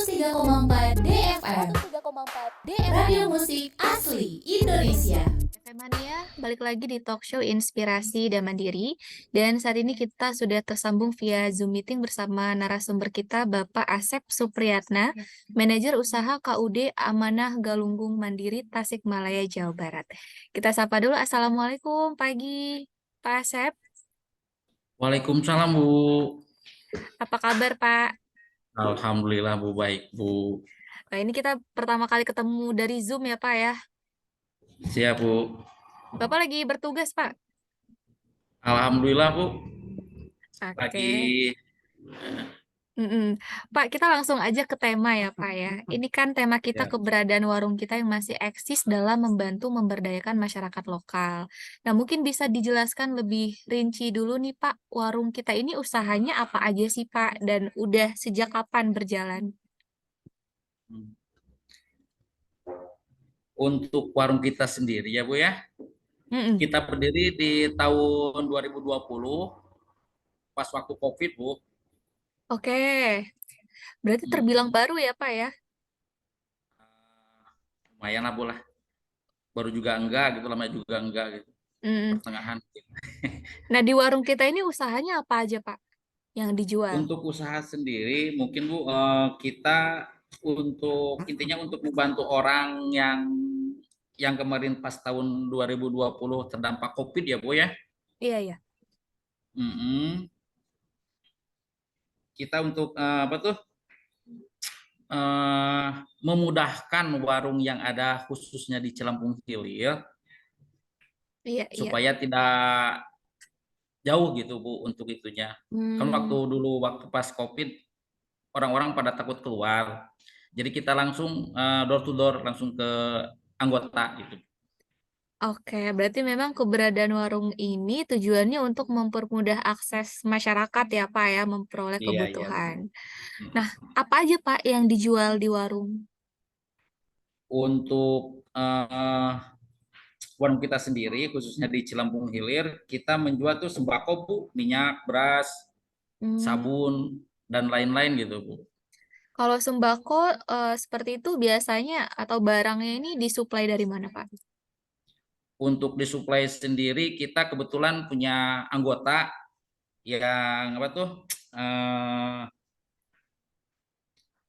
103,4 DFM Radio Musik Asli Indonesia. Mania, balik lagi di talk show Inspirasi dan Mandiri. Dan saat ini kita sudah tersambung via Zoom meeting bersama narasumber kita, Bapak Asep Supriyatna, Manajer Usaha KUD Amanah Galunggung Mandiri, Tasikmalaya, Jawa Barat. Kita sapa dulu, Assalamualaikum, pagi Pak Asep. Waalaikumsalam Bu. Apa kabar Pak? Alhamdulillah Bu, baik Bu. Nah, ini kita pertama kali ketemu dari Zoom ya Pak ya. Siap Bu. Bapak lagi bertugas Pak? Alhamdulillah Bu. Oke. Lagi Pak, kita langsung aja ke tema ya, Pak ya. Ini kan tema kita ya. keberadaan warung kita yang masih eksis dalam membantu memberdayakan masyarakat lokal. Nah, mungkin bisa dijelaskan lebih rinci dulu nih, Pak. Warung kita ini usahanya apa aja sih, Pak? Dan udah sejak kapan berjalan? Untuk warung kita sendiri ya Bu ya. Kita berdiri di tahun 2020 pas waktu Covid Bu. Oke. Berarti terbilang baru ya, Pak ya? Lumayan lah Bu lah. Baru juga enggak gitu, lama juga enggak gitu. Pertengahan. Nah, di warung kita ini usahanya apa aja, Pak? Yang dijual? Untuk usaha sendiri mungkin Bu, kita untuk intinya untuk membantu orang yang kemarin pas tahun 2020 terdampak Covid ya Bu ya. Iya, iya. Kita untuk apa tuh memudahkan warung yang ada khususnya di Celampung Hilir Iya, iya. supaya tidak jauh gitu Bu untuk itunya. Kan waktu dulu waktu pas Covid orang-orang pada takut keluar. Jadi kita langsung door to door langsung ke anggota gitu. Oke, berarti memang keberadaan warung ini tujuannya untuk mempermudah akses masyarakat ya, Pak ya, memperoleh Iya, iya. kebutuhan. Nah, apa aja Pak yang dijual di warung? Untuk warung kita sendiri khususnya di Celampung Hilir kita menjual tuh sembako Bu, minyak, beras, sabun dan lain-lain gitu Bu. Kalau sembako seperti itu biasanya atau barangnya ini disuplai dari mana Pak? Untuk disuplai sendiri kita kebetulan punya anggota yang apa tuh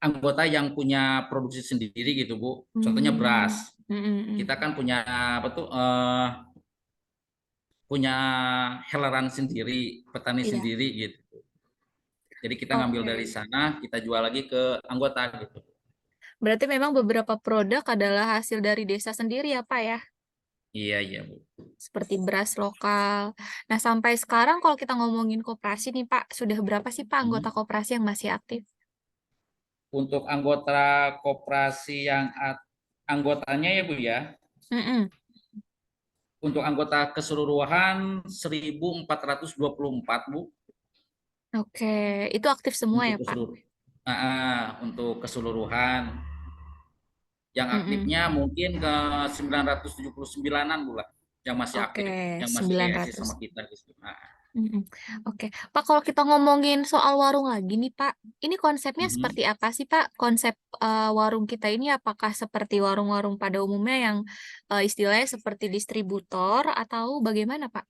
anggota yang punya produksi sendiri gitu Bu. Contohnya beras. Kita kan punya apa tuh punya heleran sendiri, petani Iya. sendiri gitu. Jadi kita ngambil dari sana, kita jual lagi ke anggota gitu. Berarti memang beberapa produk adalah hasil dari desa sendiri ya Pak ya? Iya, iya Bu. Seperti beras lokal. Nah, sampai sekarang kalau kita ngomongin koperasi nih Pak, sudah berapa sih Pak anggota koperasi yang masih aktif? Untuk anggota koperasi yang anggotanya ya Bu ya. Untuk anggota keseluruhan 1.424 Bu. Oke, itu aktif semua ya Pak? Untuk keseluruhan. Yang aktifnya mungkin ke 979-an Bu lah yang masih aktif, yang masih eksis sama kita gitu. Oke, Pak, kalau kita ngomongin soal warung lagi nih, Pak, ini konsepnya seperti apa sih, Pak? Konsep warung kita ini apakah seperti warung-warung pada umumnya yang istilahnya seperti distributor atau bagaimana, Pak?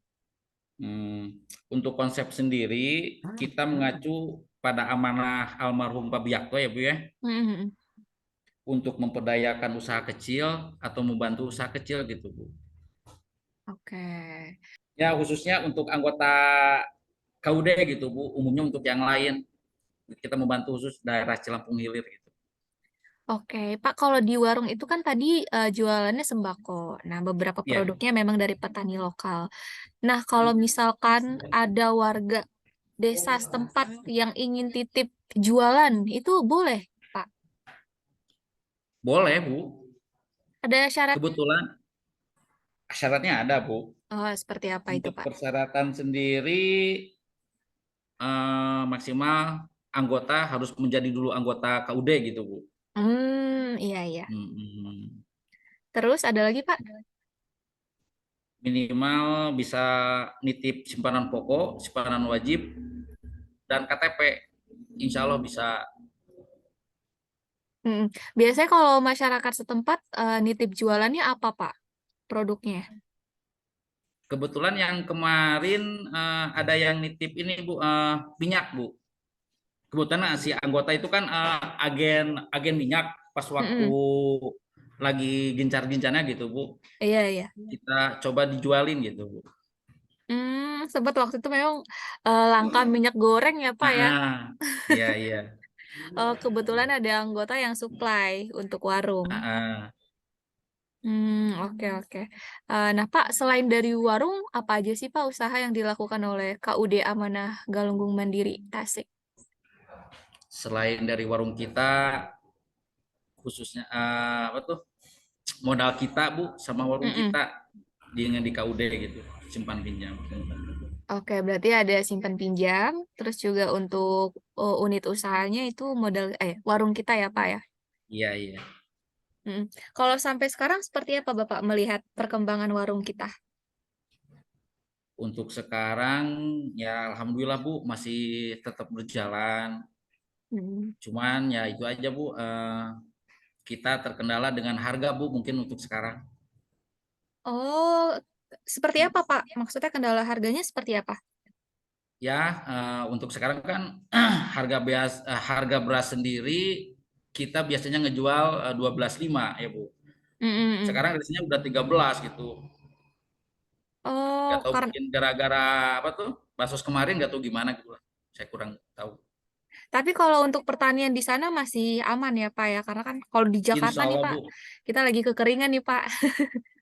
Untuk konsep sendiri kita mengacu pada amanah almarhum Pak Biakto ya Bu ya, untuk memperdayakan usaha kecil atau membantu usaha kecil gitu Bu. Oke. Ya khususnya untuk anggota KUD gitu Bu, umumnya untuk yang lain kita membantu khusus daerah Celampung Hilir gitu. Oke, Pak, kalau di warung itu kan tadi jualannya sembako. Nah, beberapa produknya memang dari petani lokal. Nah, kalau misalkan ada warga desa setempat yang ingin titip jualan, itu boleh, Pak? Boleh Bu. Ada syarat? Kebetulan syaratnya ada Bu. Oh, seperti apa itu, Untuk Pak? persyaratan sendiri maksimal anggota harus menjadi dulu anggota KUD gitu Bu. Iya, iya. Terus ada lagi, Pak? Minimal bisa nitip simpanan pokok, simpanan wajib, dan KTP. Insya Allah bisa. Mm. Biasanya kalau masyarakat setempat nitip jualannya apa, Pak? Produknya? Kebetulan yang kemarin ada yang nitip ini Bu, minyak Bu. Kebetulan si anggota itu kan agen agen minyak pas waktu Mm-mm. lagi gencar-gencarnya gitu Bu. Iya, iya. Kita coba dijualin gitu Bu. Sempat waktu itu memang langka minyak goreng ya, Pak ya. Iya iya. Kebetulan ada anggota yang supply untuk warung. Oke, oke. Nah, Pak, selain dari warung, apa aja sih, Pak, usaha yang dilakukan oleh KUD Amanah Galunggung Mandiri Tasik? Selain dari warung kita, khususnya apa tuh modal kita Bu sama warung Mm-mm. kita dengan di KUD gitu, simpan pinjam. Oke, berarti ada simpan pinjam, terus juga untuk unit usahanya itu modal warung kita ya, Pak ya. Iya iya. Mm. Kalau sampai sekarang seperti apa Bapak melihat perkembangan warung kita? Untuk sekarang ya alhamdulillah Bu masih tetap berjalan. Mm. Cuman ya itu aja Bu, kita terkendala dengan harga Bu mungkin untuk sekarang. Oh, seperti apa Pak? Maksudnya kendala harganya seperti apa? Ya untuk sekarang kan harga beras sendiri kita biasanya ngejual 12,5 ya Bu. Mm-mm-mm. Sekarang harganya udah 13 gitu. Gak Oh, tahu karena mungkin gara-gara apa tuh Basos kemarin gak tahu gimana gitu lah. Saya kurang tahu. tapi kalau untuk pertanian di sana masih aman ya Pak ya? Karena kan kalau di Jakarta Insya nih Allah Pak, Bu. kita lagi kekeringan nih Pak.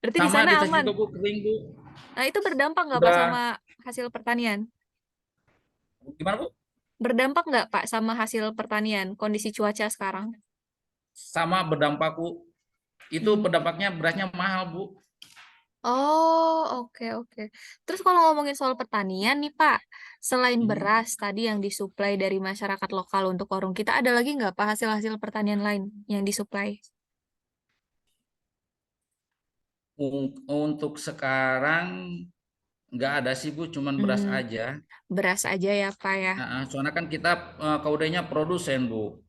Berarti di Sama sana di tes aman. juga Bu kering Bu. Nah, itu berdampak nggak Pak sama Udah hasil pertanian? gimana Bu? Berdampak nggak Pak sama hasil pertanian, kondisi cuaca sekarang? Sama berdampak Bu. Itu Hmm. berdampaknya berasnya mahal Bu. Oh, oke, oke. Terus kalau ngomongin soal pertanian nih, Pak, selain Hmm. beras tadi yang disuplai dari masyarakat lokal untuk warung kita, ada lagi nggak, Pak, hasil-hasil pertanian lain yang disuplai? Untuk sekarang nggak ada sih Bu, cuman beras Hmm, aja. beras aja ya, Pak ya. Soalnya kan kita kaudenya produsen Bu.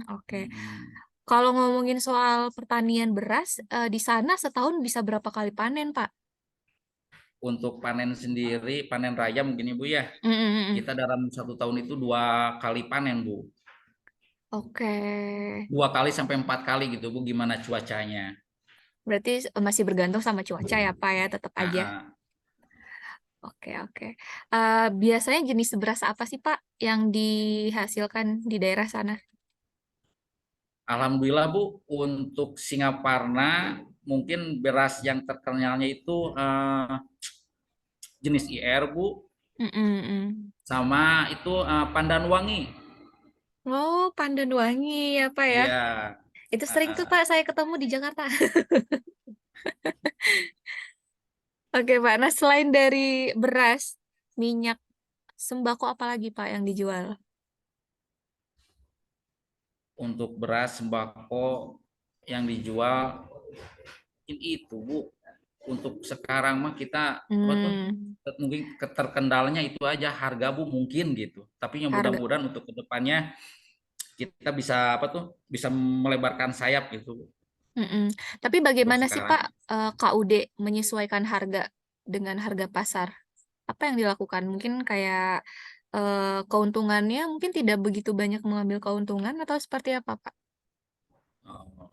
Oke. Hmm. Kalau ngomongin soal pertanian beras, di sana setahun bisa berapa kali panen, Pak? Untuk panen sendiri, panen raya mungkin Ibu ya. Hmm, hmm, hmm. Kita dalam 1 tahun itu 2 kali panen Bu. Oke. 2 kali sampai 4 kali gitu Bu, gimana cuacanya. Berarti masih bergantung sama cuaca ya, Pak ya, tetap Ah, aja. ah. Oke, oke. Biasanya jenis beras apa sih, Pak, yang dihasilkan di daerah sana? Alhamdulillah Bu, untuk Singaparna mungkin beras yang terkenalnya itu jenis IR Bu, Mm-mm-mm. sama itu Pandan Wangi. Oh, Pandan Wangi ya, Pak ya. Iya. Itu ah, sering tuh, ah. Pak, saya ketemu di Jakarta. Oke, Pak. Nah, selain dari beras, minyak, sembako apa lagi, Pak, yang dijual? Untuk beras sembako yang dijual itu Bu. Untuk sekarang mah kita apa tuh Hmm, mungkin terkendalanya itu aja harga Bu mungkin gitu. Tapi yang harga. mudah-mudahan untuk kedepannya kita bisa apa tuh bisa melebarkan sayap gitu Bu, Mm-mm. Tapi untuk bagaimana sih, Pak, sekarang. KUD menyesuaikan harga dengan harga pasar? Apa yang dilakukan? Mungkin kayak keuntungannya mungkin tidak begitu banyak mengambil keuntungan atau seperti apa, Pak? Oh,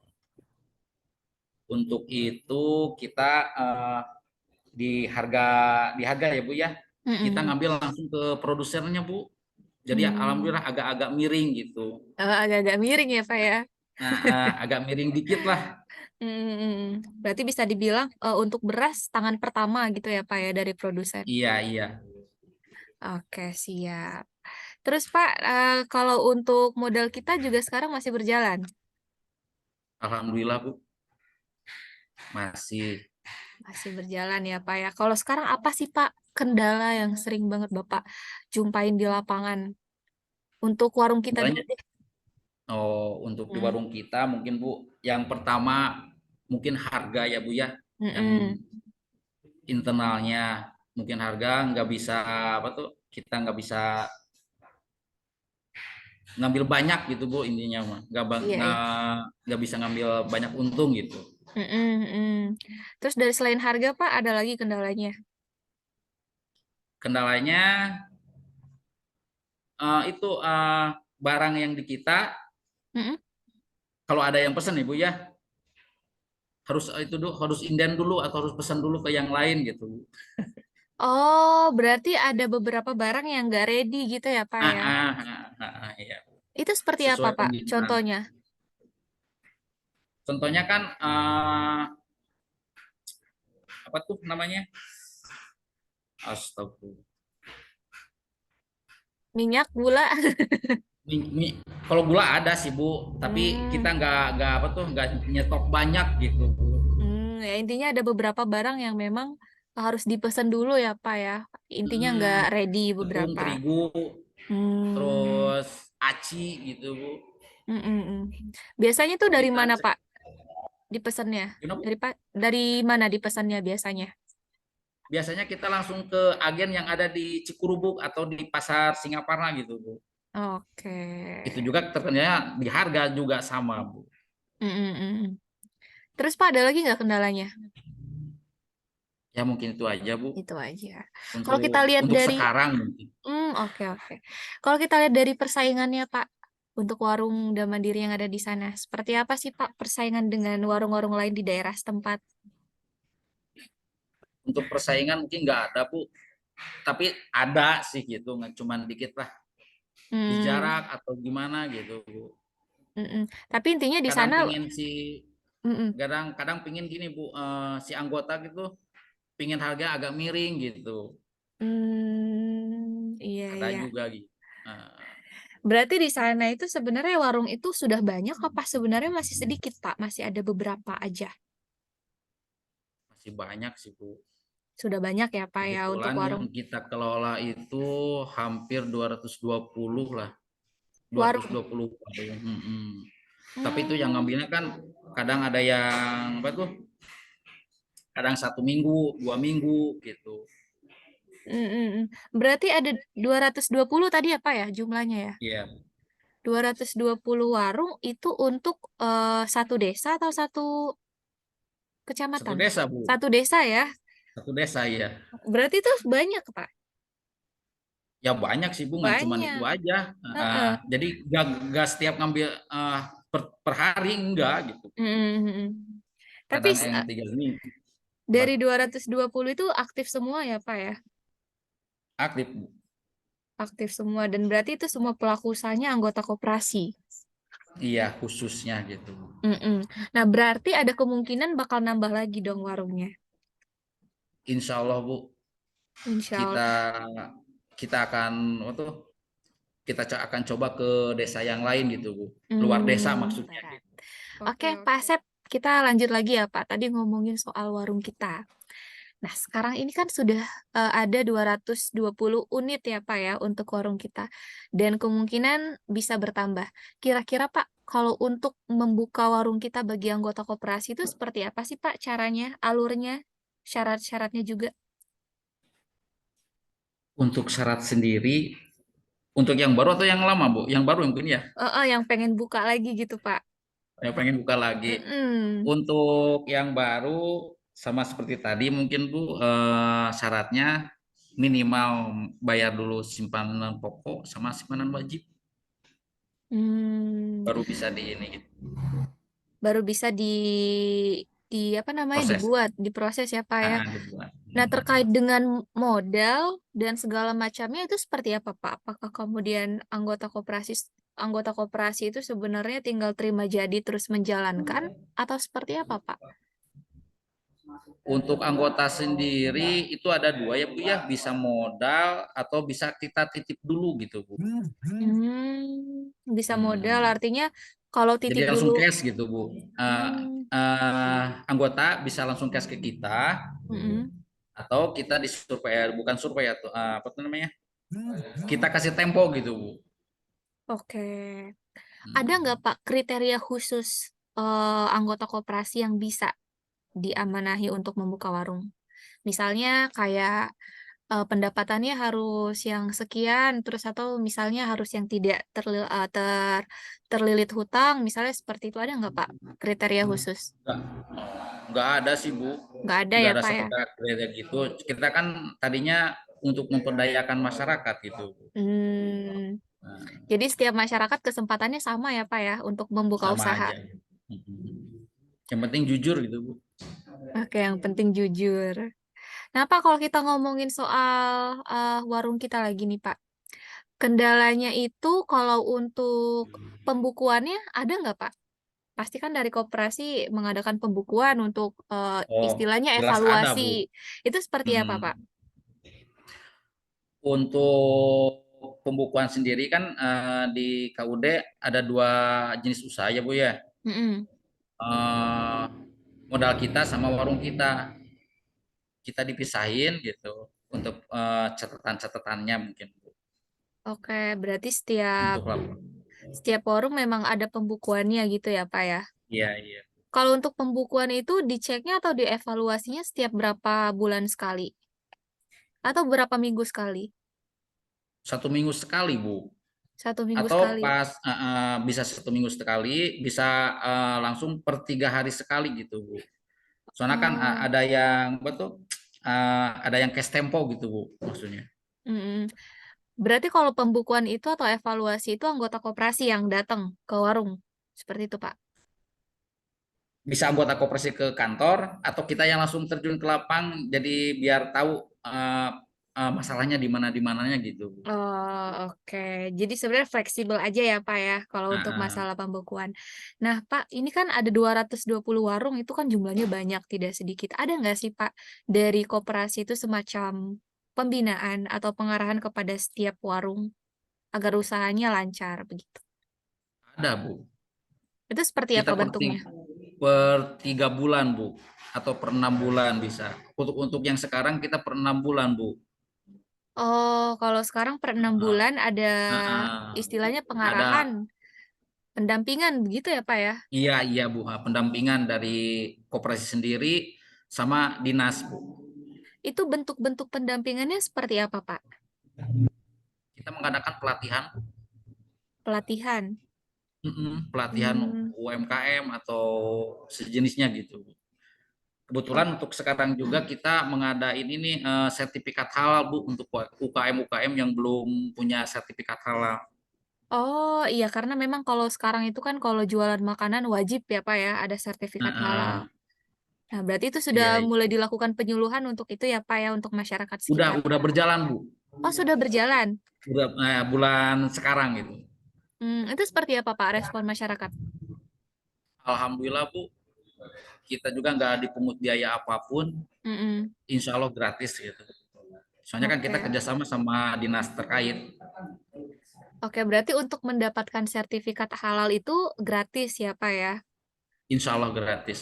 untuk itu kita di harga ya Bu ya. Kita Mm-mm. ngambil langsung ke produsernya Bu. Jadi Hmm. alhamdulillah agak-agak miring gitu. Agak-agak miring ya, Pak ya. Agak miring dikit lah. Berarti bisa dibilang untuk beras tangan pertama gitu ya, Pak ya dari produsen. Iya, iya. Oke, siap. Terus Pak, kalau untuk modal kita juga sekarang masih berjalan. Alhamdulillah Bu, masih Masih berjalan ya, Pak ya. Kalau sekarang apa sih, Pak, kendala yang sering banget Bapak jumpain di lapangan untuk warung kita dulu kendalanya. deh? Untuk di Hmm. warung kita mungkin Bu, yang pertama mungkin harga ya Bu ya, yang Mm-mm. internalnya mungkin harga nggak bisa apa tuh kita nggak bisa ngambil banyak gitu Bu, intinya mah Iya, iya. nggak bisa ngambil banyak untung gitu. Mm-mm, mm. Terus dari selain harga Pak, ada lagi kendalanya? Kendalanya itu barang yang di kita, Mm-mm. kalau ada yang pesan Ibu ya, harus itu dulu, harus inden dulu atau harus pesan dulu ke yang lain gitu Bu. Oh, berarti ada beberapa barang yang nggak ready gitu ya Pak ya? Iya. Itu seperti apa Sesuai Pak? permintaan. Contohnya? Contohnya kan apa tuh namanya? Astagfirullah. Minyak, gula? Kalau gula ada sih Bu, tapi Hmm, kita nggak apa tuh, nggak nyetok banyak gitu Bu. ya intinya ada beberapa barang yang memang harus dipesan dulu ya Pak ya. Intinya nggak Hmm, ready tepung beberapa. terigu, Hmm, terus aci gitu Bu. mm, mm, mm. Biasanya tuh dari Kita mana cek, Pak dipesannya? you know, Dari mana dipesannya biasanya? biasanya kita langsung ke agen yang ada di Cikurubuk atau di Pasar Singaparna gitu Bu. Oke. Itu juga terkenanya di harga juga sama Bu. Mm, mm, mm, mm. Terus Pak ada lagi nggak kendalanya? Ya mungkin itu aja Bu. Itu aja. Kalau kita Untuk lihat untuk dari, sekarang mungkin. oke oke. Kalau kita lihat dari persaingannya Pak, untuk warung dan mandiri yang ada di sana, seperti apa sih Pak persaingan dengan warung-warung lain di daerah setempat? Untuk persaingan mungkin nggak ada Bu, tapi ada sih gitu, nggak cuman dikit lah di Hmm, jarak atau gimana gitu Bu. mm, mm. Tapi intinya di Kadang sana, pingin si mm, mm. kadang pingin gini Bu, si anggota gitu pingin harga agak miring gitu, Iya ada iya. juga gitu. Eh, Berarti di sana itu sebenarnya warung itu sudah banyak apa sebenarnya masih sedikit Pak? Masih ada beberapa aja. Masih banyak sih Bu. Sudah banyak ya Pak ya untuk Kebetulan yang warung. kita kelola itu hampir 220 lah, Warung. 220 warung. Tapi itu yang Hmm. ngambilnya kan kadang ada yang apa tuh, kadang 1 minggu 2 minggu gitu. Berarti ada 220 tadi apa ya jumlahnya ya? Iya, 220 warung itu untuk satu desa atau satu satu kecamatan? desa Bu, Satu desa ya. satu desa ya. Berarti itu banyak, Pak. Ya banyak sih Bu, nggak cuman itu Banyak. aja. Heeh. Jadi nggak setiap ngambil per hari enggak gitu. Mm-mm. Tapi Kadang yang 3 minggu dari 220 itu aktif semua ya, Pak ya? aktif Bu. Aktif semua. Dan berarti itu semua pelaku usahanya anggota koperasi. Iya khususnya gitu. Mm-mm. Nah, berarti ada kemungkinan bakal nambah lagi dong warungnya. Insya Allah Bu, Insya Allah. kita kita akan tuh kita akan coba ke desa yang lain gitu Bu, luar desa maksudnya Berat. gitu. Oke, Pak Asep, kita lanjut lagi ya, Pak. Tadi ngomongin soal warung kita. Nah, sekarang ini kan sudah ada 220 unit ya, Pak ya, untuk warung kita. Dan kemungkinan bisa bertambah. Kira-kira, Pak, kalau untuk membuka warung kita bagi anggota koperasi itu seperti apa sih, Pak, caranya, alurnya, syarat-syaratnya juga? Untuk syarat sendiri, untuk yang baru atau yang lama Bu? Yang baru mungkin ya, Yang pengen buka lagi gitu, Pak. yang pengen buka lagi. Mm-mm. Untuk yang baru sama seperti tadi mungkin Bu, syaratnya minimal bayar dulu simpanan pokok sama simpanan wajib, Hmm, baru bisa di ini gitu, baru bisa di apa namanya proses. diproses ya Pak ya. Dibuat. Nah, terkait dengan modal dan segala macamnya itu seperti apa Pak? Apakah kemudian anggota koperasi itu sebenarnya tinggal terima jadi terus menjalankan atau seperti apa Pak? Untuk anggota sendiri itu ada dua ya Bu ya, bisa modal atau bisa kita titip dulu gitu Bu. Bisa modal Hmm. artinya kalau Jadi titip dulu. langsung cash gitu Bu. Hmm, Anggota bisa langsung cash ke kita mm-mm. atau kita di survei, bukan survei atau apa tuh namanya? Kita kasih tempo gitu Bu. Oke. Ada nggak Hmm. Pak kriteria khusus anggota koperasi yang bisa diamanahi untuk membuka warung? Misalnya kayak pendapatannya harus yang sekian, terus atau misalnya harus yang tidak terlilit hutang, misalnya seperti itu, ada nggak Pak kriteria khusus? Nggak, nggak ada sih Bu, Nggak ada nggak ya ada Pak ya? kriteria gitu. Kita kan tadinya untuk memperdayakan masyarakat gitu. Hmm, Nah, jadi setiap masyarakat kesempatannya sama ya Pak ya untuk membuka sama usaha. aja. Mhm. Yang penting jujur gitu Bu. Oke, yang penting jujur. Nah Pak, kalau kita ngomongin soal warung kita lagi nih Pak, kendalanya itu kalau untuk pembukuannya ada nggak Pak? Pasti kan dari koperasi mengadakan pembukuan untuk Oh, istilahnya jelas ada Bu. evaluasi. Itu seperti apa Pak? Mm. Untuk pembukuan sendiri kan di KUD ada dua jenis usaha ya Bu ya. Mm-mm. Eh, Modal kita sama warung kita dipisahin gitu untuk catatan-catatannya mungkin Bu. Oke, berarti setiap Untuk lapor. setiap warung memang ada pembukuannya gitu ya Pak ya? Iya, iya. Kalau untuk pembukuan itu diceknya atau dievaluasinya setiap berapa bulan sekali? Atau berapa minggu sekali? 1 minggu sekali Bu. 1 minggu Atau sekali. pas bisa 1 minggu sekali, bisa langsung per 3 hari sekali gitu Bu. Soalnya kan Oh, ada yang betul, ada yang cash tempo gitu Bu maksudnya. mm-mm. Berarti kalau pembukuan itu atau evaluasi itu anggota koperasi yang datang ke warung. Seperti itu, Pak. Bisa anggota koperasi ke kantor atau kita yang langsung terjun ke lapang jadi biar tahu masalahnya di mananya gitu Bu. Oh, oke. Jadi sebenarnya fleksibel aja ya, Pak ya, kalau Ah, untuk ah. masalah pembukuan. Nah, Pak, ini kan ada 220 warung, itu kan jumlahnya banyak, tidak sedikit. Ada nggak sih, Pak, dari koperasi itu semacam pembinaan atau pengarahan kepada setiap warung agar usahanya lancar begitu? Ada Bu. Itu seperti apa Kita bentuknya? per 3 bulan Bu, atau per 6 bulan bisa. Untuk yang sekarang kita per 6 bulan Bu. Oh, kalau sekarang per 6 bulan ada Ah, ah. istilahnya Ada, pengarahan, pendampingan begitu ya, Pak ya? iya iya Bu, pendampingan dari koperasi sendiri sama dinas Bu. Itu bentuk-bentuk pendampingannya seperti apa, Pak? Kita mengadakan pelatihan, Pelatihan. pelatihan Hmm, UMKM atau sejenisnya gitu Bu. oh, Kebetulan untuk sekarang juga kita mengadain ini sertifikat halal Bu untuk UKM yang belum punya sertifikat halal. oh iya karena memang kalau sekarang itu kan kalau jualan makanan wajib ya, Pak ya, ada sertifikat halal. Heeh. Nah, berarti itu sudah Iya, mulai iya. dilakukan penyuluhan untuk itu ya, Pak ya, untuk masyarakat sekitar. Udah berjalan Bu. Oh, sudah berjalan. Udah bulan sekarang gitu. Itu seperti apa, Pak, respon masyarakat? Alhamdulillah Bu, kita juga nggak dipungut biaya apapun, Mm-mm. insya Allah gratis gitu. Soalnya kan kita Oke. kerjasama sama dinas terkait, Oke, berarti untuk mendapatkan sertifikat halal itu gratis ya, Pak ya? insya Allah gratis.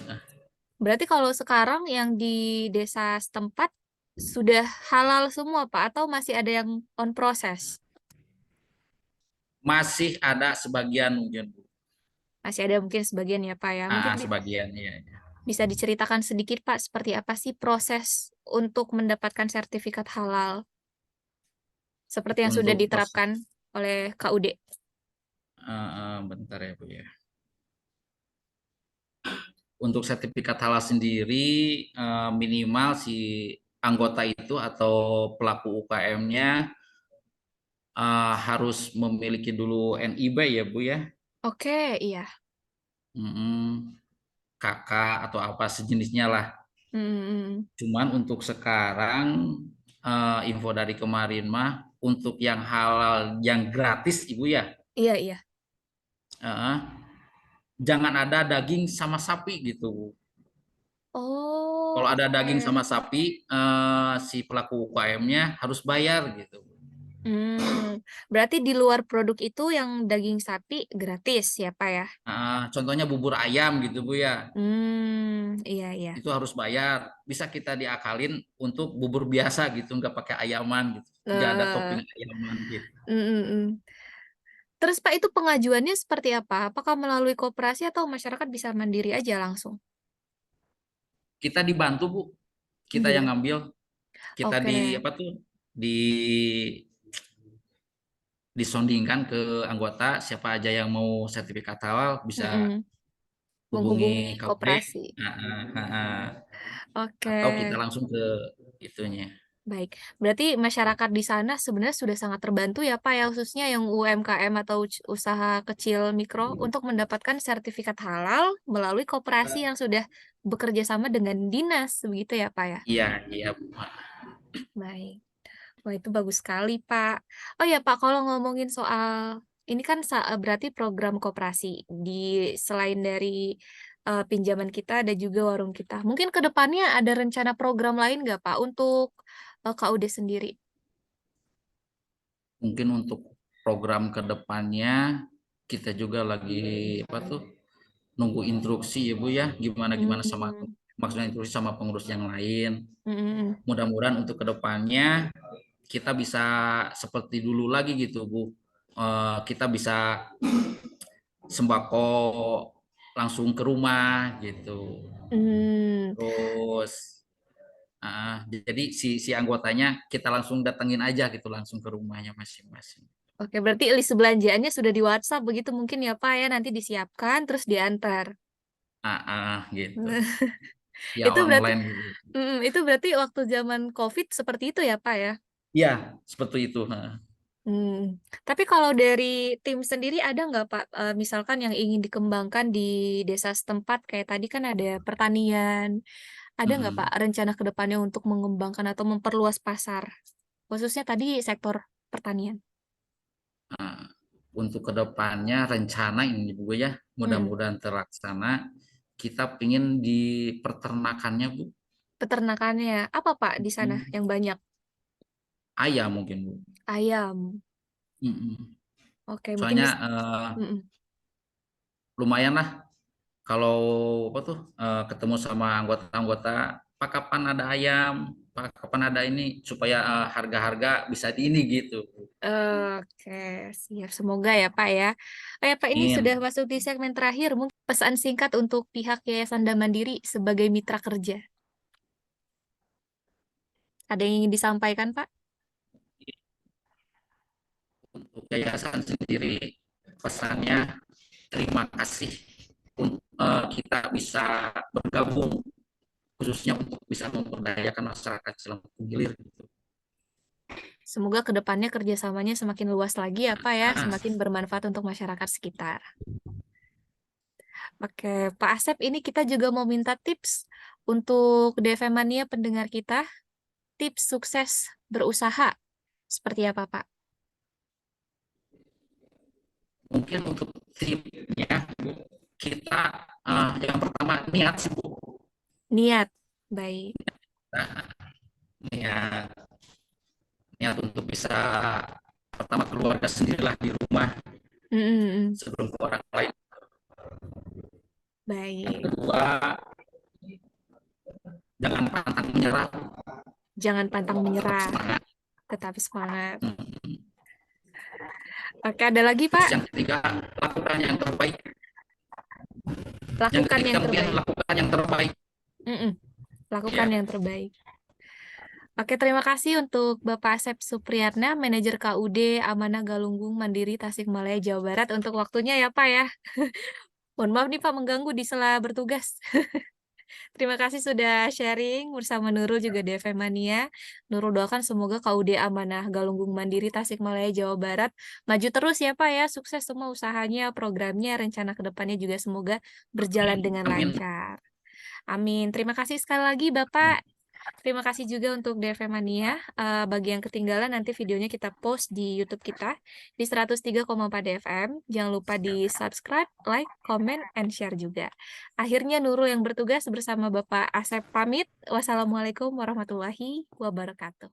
Berarti kalau sekarang yang di desa setempat sudah halal semua, Pak, atau masih ada yang on proses? Masih ada sebagian mungkin Bu. Masih ada mungkin sebagian ya, Pak ya. Mungkin Sebagian ya. bisa diceritakan sedikit, Pak, seperti apa sih proses untuk mendapatkan sertifikat halal seperti yang sudah Untuk proses, diterapkan oleh KUD? bentar ya Bu ya. Untuk sertifikat halal sendiri minimal si anggota itu atau pelaku UKM-nya harus memiliki dulu NIB ya Bu ya. Oke, iya. Mm-mm. Kakak atau apa sejenisnya lah. Hmm, Cuman untuk sekarang info dari kemarin mah untuk yang halal yang gratis Ibu ya, iya, iya. eh, jangan ada daging sama sapi gitu. Kalau Oh, ada daging oke. sama sapi, si pelaku UKM-nya harus bayar gitu. Berarti di luar produk itu yang daging sapi gratis ya, Pak ya? Contohnya bubur ayam gitu Bu ya, Iya, iya. itu harus bayar. Bisa kita diakalin untuk bubur biasa gitu, nggak pakai ayaman gitu, nggak ada Eh, topping ayaman gitu. mm, mm, mm. Terus Pak itu pengajuannya seperti apa? Apakah melalui koperasi atau masyarakat bisa mandiri aja langsung? Kita dibantu Bu, kita yang Dibantu. ngambil, kita di Oke. apa tuh? di disondingkan ke anggota siapa aja yang mau sertifikat halal bisa Mm-mm. hubungi Menghubungi KUD, koperasi. atau kita Oke, langsung ke itunya. baik. Berarti masyarakat di sana sebenarnya sudah sangat terbantu ya Pak ya, khususnya yang UMKM atau usaha kecil mikro untuk mendapatkan sertifikat halal melalui koperasi yang sudah bekerja sama dengan dinas, begitu ya Pak ya? Iya, iya Bu. Baik. Wah, itu bagus sekali, Pak. Oh ya, Pak, kalau ngomongin soal ini kan berarti program koperasi di selain dari pinjaman kita ada juga warung kita. Mungkin ke depannya ada rencana program lain nggak, Pak, untuk KUD sendiri? Mungkin untuk program kedepannya kita juga lagi apa tuh nunggu instruksi ya Bu ya, gimana gimana sama Hmm, maksudnya instruksi sama pengurus yang lain. mm, Mudah-mudahan untuk kedepannya kita bisa seperti dulu lagi gitu Bu. Kita bisa sembako langsung ke rumah gitu. mm. Terus jadi si anggotanya kita langsung datengin aja gitu langsung ke rumahnya masing-masing. Oke, berarti list belanjaannya sudah di WhatsApp begitu mungkin ya, Pak ya, nanti disiapkan terus diantar. Gitu. Ya Itu berarti online gitu. itu berarti waktu zaman COVID seperti itu ya, Pak ya? Iya, seperti itu. Tapi kalau dari tim sendiri ada nggak Pak, misalkan yang ingin dikembangkan di desa setempat kayak tadi kan ada pertanian, ada nggak Pak Mm-mm. rencana ke depannya untuk mengembangkan atau memperluas pasar? Khususnya tadi sektor pertanian. Nah, untuk kedepannya rencana ini Bu ya, Mm, mudah-mudahan terlaksana. Kita pingin di peternakannya Bu. peternakannya, apa Pak di sana Mm. yang banyak? Ayam mungkin Bu. Ayam. Mm-mm. Oke, mungkin Soalnya bisa. Mm-mm. lumayan lah kalau apa tuh ketemu sama anggota-anggota, Pak kapan ada ayam, Pak kapan ada ini supaya harga-harga bisa di ini gitu. Oke, siap. Semoga ya Pak ya. Oh ya Pak, ini sudah Amin. masuk di segmen terakhir. Mungkin pesan singkat untuk pihak Yayasan Dam Mandiri sebagai mitra kerja. Ada yang ingin disampaikan, Pak? Untuk yayasan sendiri pesannya terima kasih kita bisa bergabung khususnya untuk bisa memberdayakan masyarakat Selempung Gilir gitu. Semoga kedepannya kerjasamanya semakin luas lagi ya, Pak ya, Ah, semakin bermanfaat untuk masyarakat sekitar. Oke, Pak Asep, ini kita juga mau minta tips untuk DV Mania pendengar kita, tips sukses berusaha. Seperti apa, Pak? mungkin untuk tipnya kita yang pertama niat sih Bu. Niat. Baik. Nah, niat niat untuk bisa pertama keluarga sendirilah di rumah Mm, mm, mm. sebelum ke orang lain. Yang Baik. kedua, jangan pantang menyerah, Jangan pantang tetap menyerah, semangat. tetapi semangat. Hmm. Oke, ada lagi, Terus Pak? yang ketiga, lakukan yang terbaik. Yang Lakukan ketiga yang mungkin terbaik. lakukan yang terbaik. Mm, mm. Lakukan Ya, yang terbaik. Oke, terima kasih untuk Bapak Asep Supriyatna, Manajer KUD Amanah Galunggung Mandiri Tasikmalaya, Jawa Barat, untuk waktunya ya, Pak ya. Mohon maaf nih, Pak, mengganggu di sela bertugas. Terima kasih sudah sharing bersama Nurul juga DV Mania. Nurul doakan semoga KUD Amanah Galunggung Mandiri Tasikmalaya, Jawa Barat maju terus ya, Pak ya. Sukses semua usahanya, programnya, rencana ke depannya juga semoga berjalan amin, dengan amin. lancar. Amin. Terima kasih sekali lagi, Bapak. Terima kasih juga untuk DV Mania. Bagi yang ketinggalan nanti videonya kita post di YouTube kita di 103,4 DFM. Jangan lupa di subscribe, like, comment, and share juga. Akhirnya Nurul yang bertugas bersama Bapak Asep pamit. Wassalamualaikum warahmatullahi wabarakatuh.